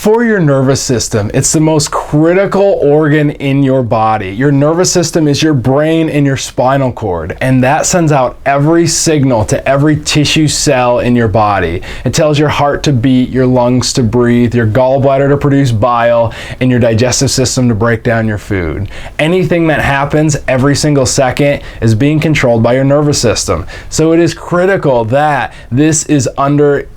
For your nervous system, it's the most critical organ in your body. Your nervous system is your brain and your spinal cord, and that sends out every signal to every tissue cell in your body. It tells your heart to beat, your lungs to breathe, your gallbladder to produce bile, and your digestive system to break down your food. Anything that happens every single second is being controlled by your nervous system. So it is critical that this is under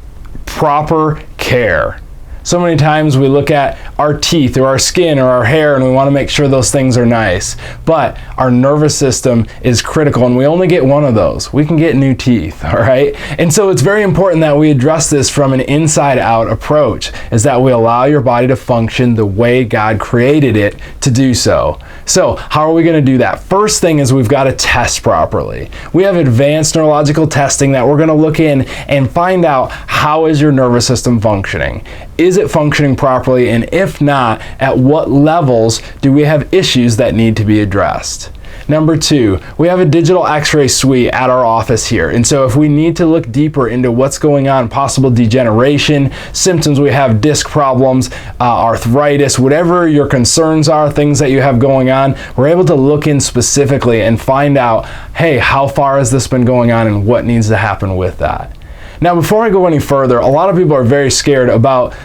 proper care. So many times we look at our teeth or our skin or our hair and we want to make sure those things are nice. But our nervous system is critical, and we only get one of those. We can get new teeth, all right? And so it's very important that we address this from an inside-out approach, is that we allow your body to function the way God created it to do so. So how are we going to do that? First thing is we've got to test properly. We have advanced neurological testing that we're going to look in and find out, how is your nervous system functioning? Is it functioning properly? And if not, at what levels do we have issues that need to be addressed? Number two, we have a digital x-ray suite at our office here. And so if we need to look deeper into what's going on, possible degeneration, symptoms, we have disc problems, arthritis, whatever your concerns are, things that you have going on, we're able to look in specifically and find out, hey, how far has this been going on and what needs to happen with that? Now, before I go any further, a lot of people are very scared about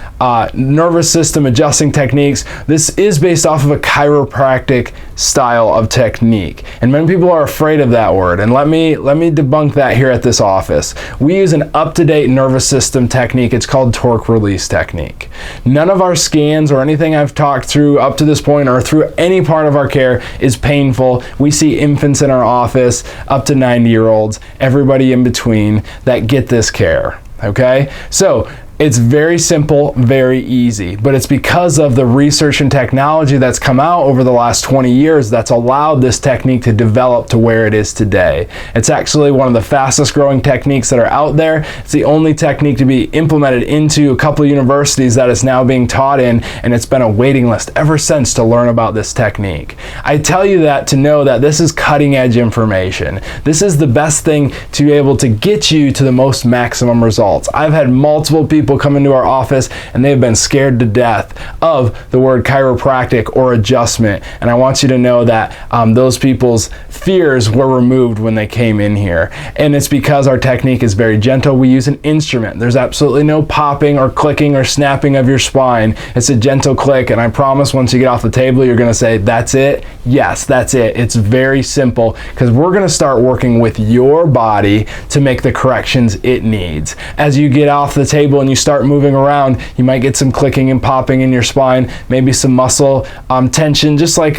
nervous system adjusting techniques. This is based off of a chiropractic style of technique, and many people are afraid of that word. And let me debunk that here at this office. We use an up-to-date nervous system technique. It's called torque release technique. None of our scans or anything I've talked through up to this point or through any part of our care is painful. We see infants in our office up to 90-year-olds, everybody in between, that get this care. Okay? So it's very simple, very easy, but it's because of the research and technology that's come out over the last 20 years that's allowed this technique to develop to where it is today. It's actually one of the fastest growing techniques that are out there. It's the only technique to be implemented into a couple of universities that is now being taught in, and it's been a waiting list ever since to learn about this technique. I tell you that to know that this is cutting edge information. This is the best thing to be able to get you to the most maximum results. I've had multiple people come into our office and they've been scared to death of the word chiropractic or adjustment, and I want you to know that those people's fears were removed when they came in here. And it's because our technique is very gentle. We use an instrument. There's absolutely no popping or clicking or snapping of your spine. It's a gentle click, and I promise once you get off the table you're going to say, that's it? Yes, that's it. It's very simple, because we're going to start working with your body to make the corrections it needs. As you get off the table and you start moving around, you might get some clicking and popping in your spine, maybe some muscle tension, just like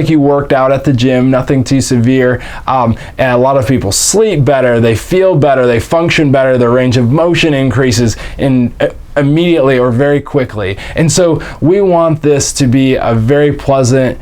you worked out at the gym, nothing too severe. And a lot of people sleep better, they feel better, they function better, their range of motion increases immediately or very quickly. And so we want this to be a very pleasant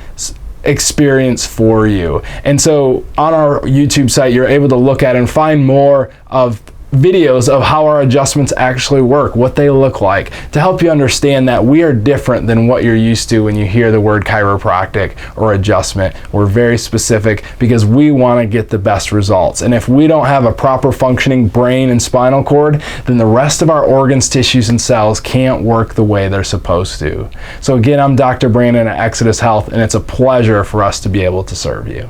experience for you. And so on our YouTube site, you're able to look at and find more of videos of how our adjustments actually work, what they look like, to help you understand that we are different than what you're used to when you hear the word chiropractic or adjustment. We're very specific because we want to get the best results. And if we don't have a proper functioning brain and spinal cord, then the rest of our organs, tissues, and cells can't work the way they're supposed to. So again, I'm Dr. Brandon at Exodus Health, and it's a pleasure for us to be able to serve you.